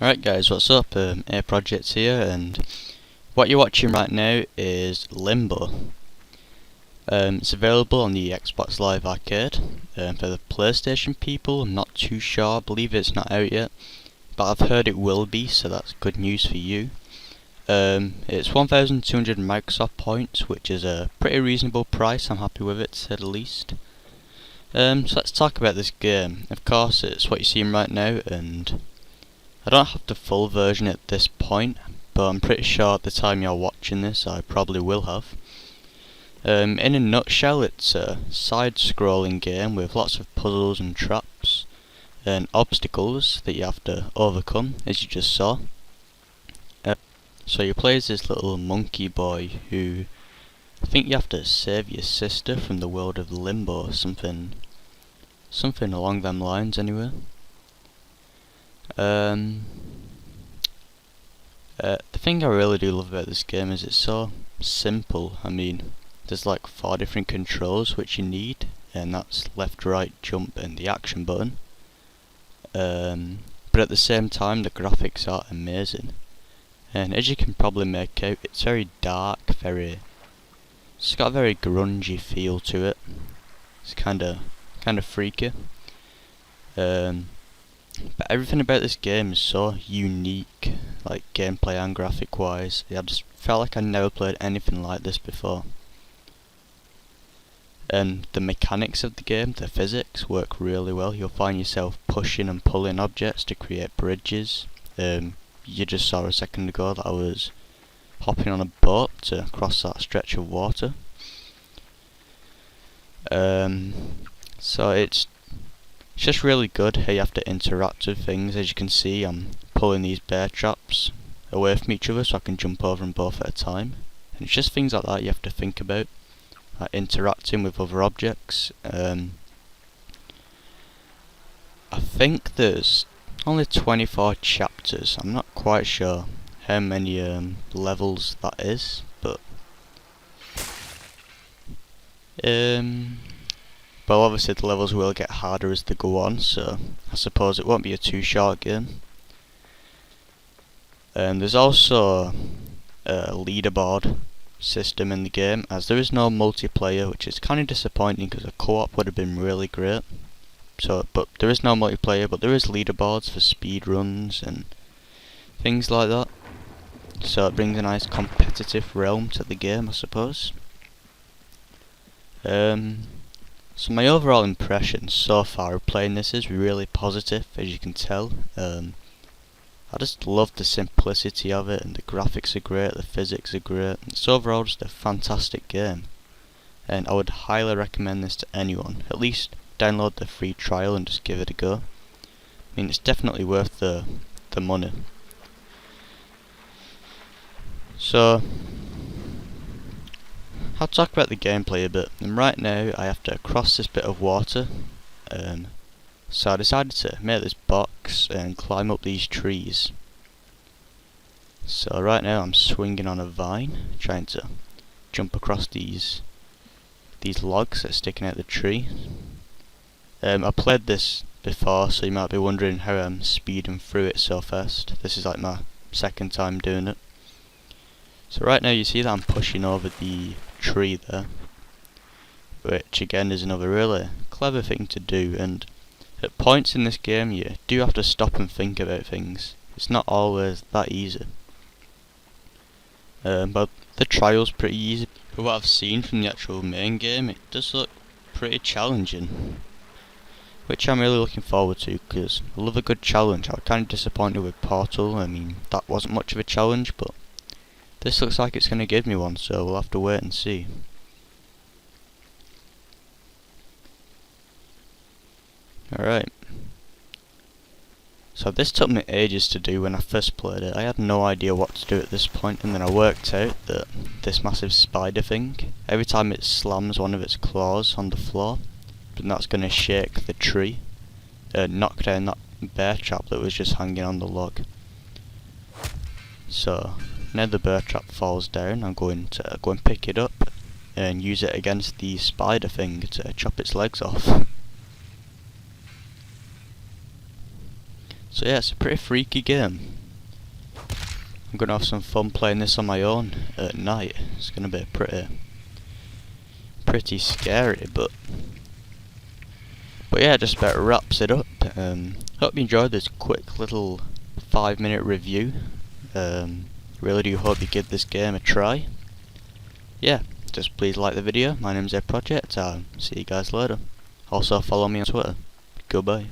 Alright guys, what's up? Air Projects here, and what you're watching right now is Limbo. It's available on the Xbox Live Arcade. For the PlayStation people, I'm not too sure, I believe it's not out yet, but I've heard it will be, so that's good news for you. It's 1,200 Microsoft points, which is a pretty reasonable price. I'm happy with it, to say the least. So let's talk about this game. Of course, it's what you're seeing right now, and I don't have the full version at this point, but I'm pretty sure at the time you're watching this I probably will have. In a nutshell, it's a side-scrolling game with lots of puzzles and traps and obstacles that you have to overcome, as you just saw. So you play as this little monkey boy who, I think you have to save your sister from the world of Limbo or something along them lines anyway. The thing I really do love about this game is it's so simple. I mean, there's like 4 different controls which you need, and that's left, right, jump and the action button. But at the same time the graphics are amazing, and as you can probably make out, it's very dark, it's got a very grungy feel to it. It's kinda freaky. But everything about this game is so unique, like gameplay and graphic wise. I just felt like I never played anything like this before. And the mechanics of the game, the physics, work really well. You'll find yourself pushing and pulling objects to create bridges. You just saw a second ago that I was hopping on a boat to cross that stretch of water. So it's just really good how you have to interact with things. As you can see, I'm pulling these bear traps away from each other so I can jump over them both at a time. And it's just things like that you have to think about, like interacting with other objects. I think there's only 24 chapters. I'm not quite sure how many levels that is, but well, obviously the levels will get harder as they go on, so I suppose it won't be a too short game. There's also a leaderboard system in the game, as there is no multiplayer, which is kind of disappointing because a co-op would have been really great. But there is no multiplayer, but there is leaderboards for speed runs and things like that. So it brings a nice competitive realm to the game, I suppose. So my overall impression so far of playing this is really positive, as you can tell. I just love the simplicity of it, and the graphics are great, the physics are great. It's overall just a fantastic game, and I would highly recommend this to anyone. At least download the free trial and just give it a go. I mean, it's definitely worth the money. So I'll talk about the gameplay a bit, and right now I have to cross this bit of water, so I decided to make this box and climb up these trees. So right now I'm swinging on a vine, trying to jump across these logs that are sticking out the tree. I played this before, so you might be wondering how I'm speeding through it so fast. This is like my second time doing it. So right now you see that I'm pushing over the tree there, which again is another really clever thing to do, and at points in this game you do have to stop and think about things. It's not always that easy. But the trial's pretty easy. But what I've seen from the actual main game, it does look pretty challenging, which I'm really looking forward to, because I love a good challenge. I was kind of disappointed with Portal. I mean, that wasn't much of a challenge, but this looks like it's going to give me one, so we'll have to wait and see. Alright. So this took me ages to do when I first played it. I had no idea what to do at this point, and then I worked out that this massive spider thing, every time it slams one of its claws on the floor, then that's going to shake the tree, knock down that bear trap that was just hanging on the log. So now the bear trap falls down, I'm going to go and pick it up and use it against the spider thing to chop its legs off. So yeah, it's a pretty freaky game. I'm gonna have some fun playing this on my own at night. It's gonna be pretty scary, but yeah, just about wraps it up. Hope you enjoyed this quick little 5-minute review. Really do hope you give this game a try. Yeah, just please like the video. My name's Project. I'll see you guys later. Also follow me on Twitter. Goodbye.